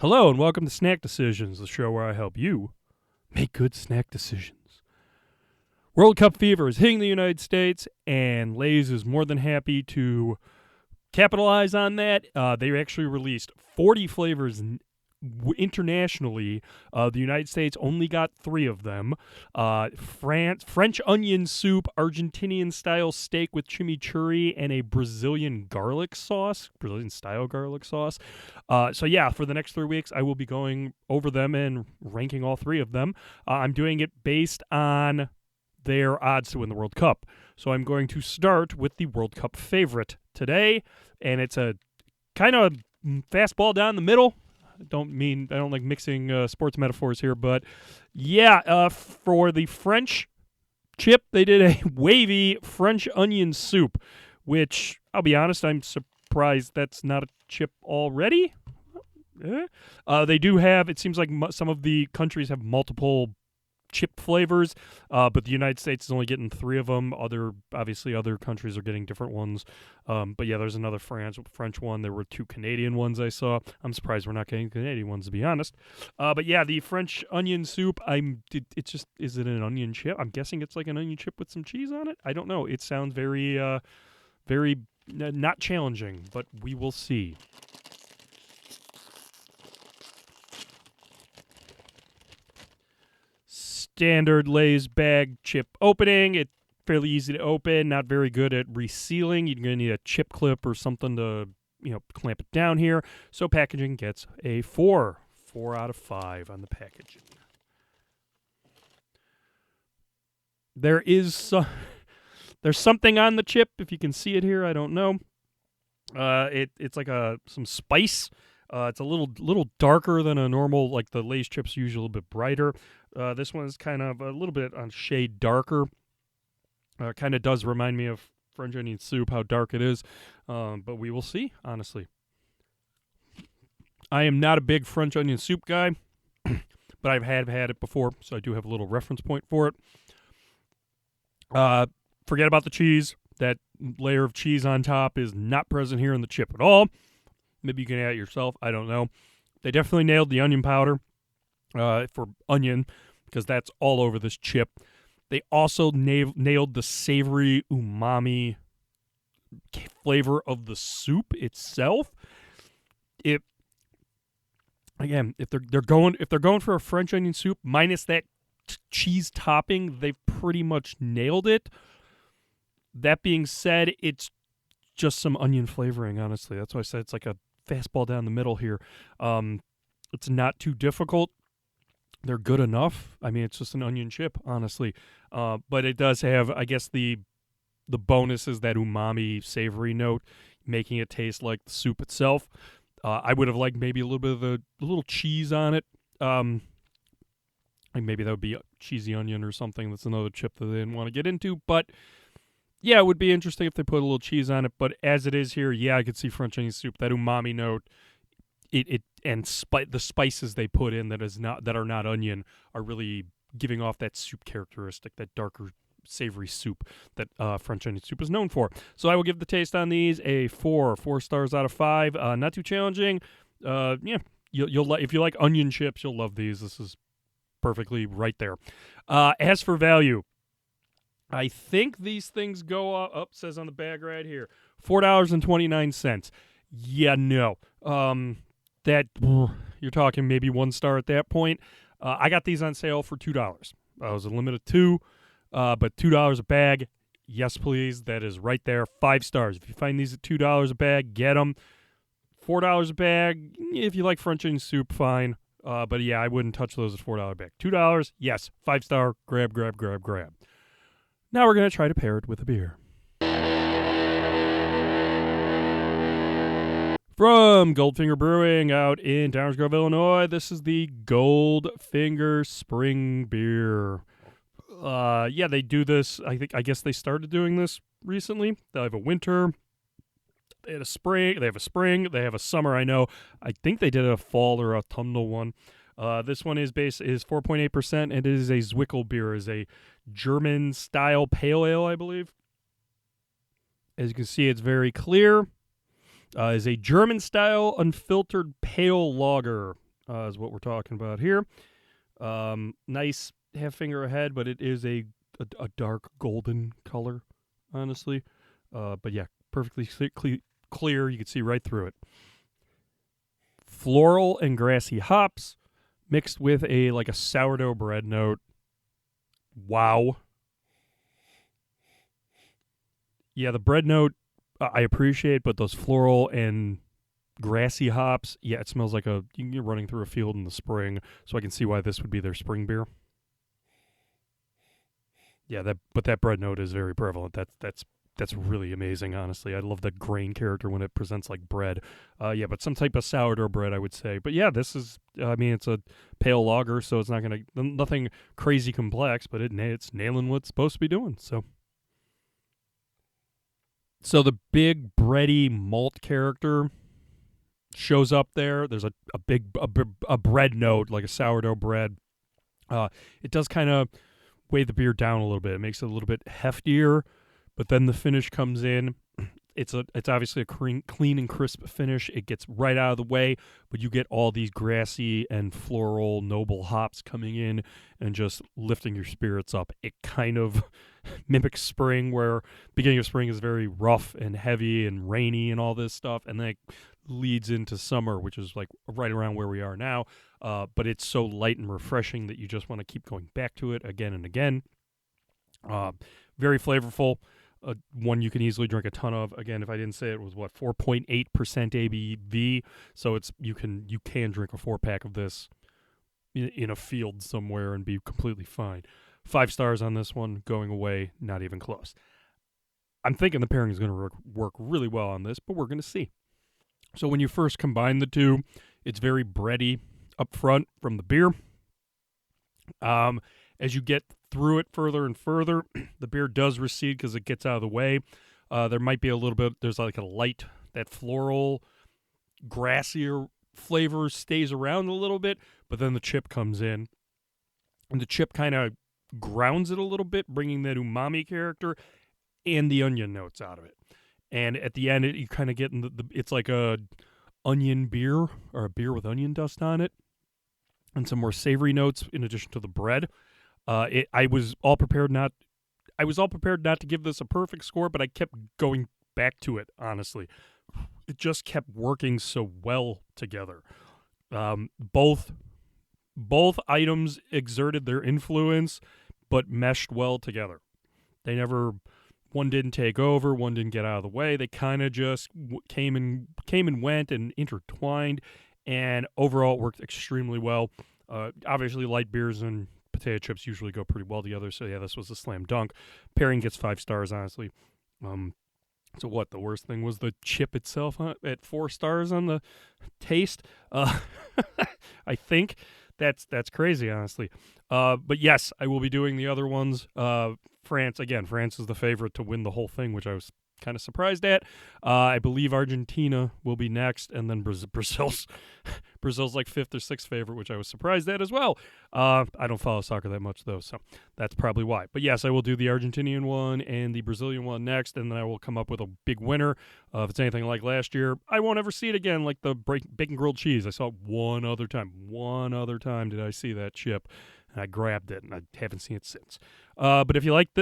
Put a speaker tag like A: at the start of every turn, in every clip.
A: Hello and welcome to Snack Decisions, the show where I help you make good snack decisions. World Cup fever is hitting the United States, and Lay's is more than happy to capitalize on that. They actually released 40 flavors internationally. The United States only got 3 of them. French onion soup, Argentinian style steak with chimichurri, and a Brazilian style garlic sauce. So yeah, for the next 3 weeks, I will be going over them and ranking all 3 of them. I'm doing it based on their odds to win the World Cup. So I'm going to start with the World Cup favorite today, and it's a kind of fastball down the middle. I don't like mixing sports metaphors here, but yeah, for the French chip, they did a wavy French onion soup, which, I'll be honest, I'm surprised that's not a chip already. They do have, it seems like some of the countries have multiple chip flavors, but the United States is only getting 3 of them. Obviously other countries are getting different ones. But yeah, there's another French one. There were 2 Canadian ones I saw. I'm surprised we're not getting Canadian ones, to be honest. But yeah, the French onion soup, is it an onion chip? I'm guessing it's like an onion chip with some cheese on it. I don't know. It sounds very not challenging, but we will see. Standard Lay's bag chip opening. It's fairly easy to open, not very good at resealing. You're going to need a chip clip or something to, clamp it down here. So packaging gets a 4 out of 5 on the packaging. There's something on the chip. If you can see it here, I don't know. It's like some spice. It's a little darker than a normal, like the Lay's chips are usually a little bit brighter. This one is kind of a little bit on shade darker. Kind of does remind me of French onion soup, how dark it is. But we will see, honestly. I am not a big French onion soup guy, but I have had it before, so I do have a little reference point for it. Forget about the cheese. That layer of cheese on top is not present here in the chip at all. Maybe you can add it yourself. I don't know. They definitely nailed the onion powder for onion, because that's all over this chip. They also nailed the savory umami flavor of the soup itself. If they're going for a French onion soup minus that cheese topping, they've pretty much nailed it. That being said, it's just some onion flavoring, honestly. That's why I said it's like a fastball down the middle here. It's not too difficult. They're good enough. I mean, it's just an onion chip, honestly. But it does have, I guess, the bonus is that umami savory note, making it taste like the soup itself. I would have liked maybe a little bit of a little cheese on it. And maybe that would be cheesy onion or something. That's another chip that they didn't want to get into. But yeah, it would be interesting if they put a little cheese on it. But as it is here, yeah, I could see French onion soup. That umami note, the spices they put in that are not onion are really giving off that soup characteristic, that darker savory soup that French onion soup is known for. So I will give the taste on these a 4 stars out of 5. Not too challenging. Yeah, you'll if you like onion chips, you'll love these. This is perfectly right there. As for value, I think these things go up, says on the bag right here, $4.29. Yeah, no. That you're talking maybe 1 star at that point. I got these on sale for $2. I was a limit of 2, but $2 a bag. Yes, please. That is right there. 5 stars. If you find these at $2 a bag, get them. $4 a bag. If you like French onion soup, fine. But yeah, I wouldn't touch those at $4 a bag. $2, yes. 5 star. Grab. Now we're going to try to pair it with a beer. From Goldfinger Brewing out in Downers Grove, Illinois, this is the Goldfinger Spring Beer. Yeah, they do this. I guess they started doing this recently. They have a winter. They have a spring. They have a summer. I know. I think they did a fall or autumnal one. This one is 4.8%, and it is a Zwickel beer. It is a German style pale ale, I believe. As you can see, it's very clear. Is a German style unfiltered pale lager. is what we're talking about here. Nice half finger ahead, but it is a dark golden color, honestly. But yeah, perfectly clear. You can see right through it. Floral and grassy hops mixed with a sourdough bread note. Wow. Yeah, the bread note I appreciate, but those floral and grassy hops, yeah, it smells like you're running through a field in the spring, so I can see why this would be their spring beer. Yeah, but that bread note is very prevalent. That's really amazing, honestly. I love the grain character when it presents like bread. Yeah, but some type of sourdough bread, I would say. But yeah, this is, it's a pale lager, so it's nothing crazy complex, but it's nailing what it's supposed to be doing. So the big bready malt character shows up there. There's a bread note, like a sourdough bread. It does kind of weigh the beer down a little bit. It makes it a little bit heftier, but then the finish comes in. It's obviously a clean and crisp finish. It gets right out of the way, but you get all these grassy and floral noble hops coming in and just lifting your spirits up. It kind of mimics spring, where beginning of spring is very rough and heavy and rainy and all this stuff, and then it leads into summer, which is like right around where we are now. But it's so light and refreshing that you just want to keep going back to it again and again. Very flavorful. One you can easily drink a ton of. Again, if I didn't say it was 4.8% ABV, so you can drink a 4-pack of this in a field somewhere and be completely fine. 5 stars on this one, going away, not even close. I'm thinking the pairing is going to work really well on this, but we're going to see. So when you first combine the two, it's very bready up front from the beer. As you get through it further and further, the beer does recede because it gets out of the way. There might be a little bit, there's like a light, that floral, grassier flavor stays around a little bit, but then the chip comes in. And the chip kind of grounds it a little bit, bringing that umami character and the onion notes out of it. And at the end, you kind of get it's like a onion beer, or a beer with onion dust on it, and some more savory notes in addition to the bread. I was all prepared not to give this a perfect score, but I kept going back to it, honestly. It just kept working so well together. Both items exerted their influence, but meshed well together. One didn't take over, one didn't get out of the way. They kind of just came and went and intertwined, and overall it worked extremely well. Obviously, light beers and potato chips usually go pretty well together, so yeah, this was a slam dunk. Pairing gets 5 stars, honestly. So what, the worst thing was the chip itself at 4 stars on the taste? I think that's crazy, honestly. But yes, I will be doing the other ones. France is the favorite to win the whole thing, which I was kind of surprised at. I believe Argentina will be next, and then Brazil's like 5th or 6th favorite, which I was surprised at as well. I don't follow soccer that much, though, so that's probably why. But yes, I will do the Argentinian one and the Brazilian one next, and then I will come up with a big winner. If it's anything like last year, I won't ever see it again, like the bacon grilled cheese. I saw it one other time. One other time did I see that chip, and I grabbed it, and I haven't seen it since. But if you like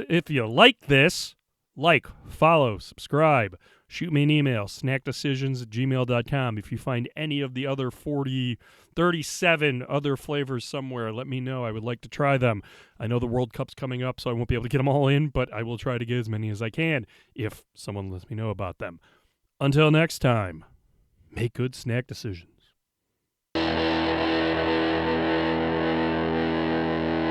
A: this, like, follow, subscribe, shoot me an email, snackdecisions@gmail.com. If you find any of the other 37 other flavors somewhere, let me know. I would like to try them. I know the World Cup's coming up, so I won't be able to get them all in, but I will try to get as many as I can if someone lets me know about them. Until next time, make good snack decisions.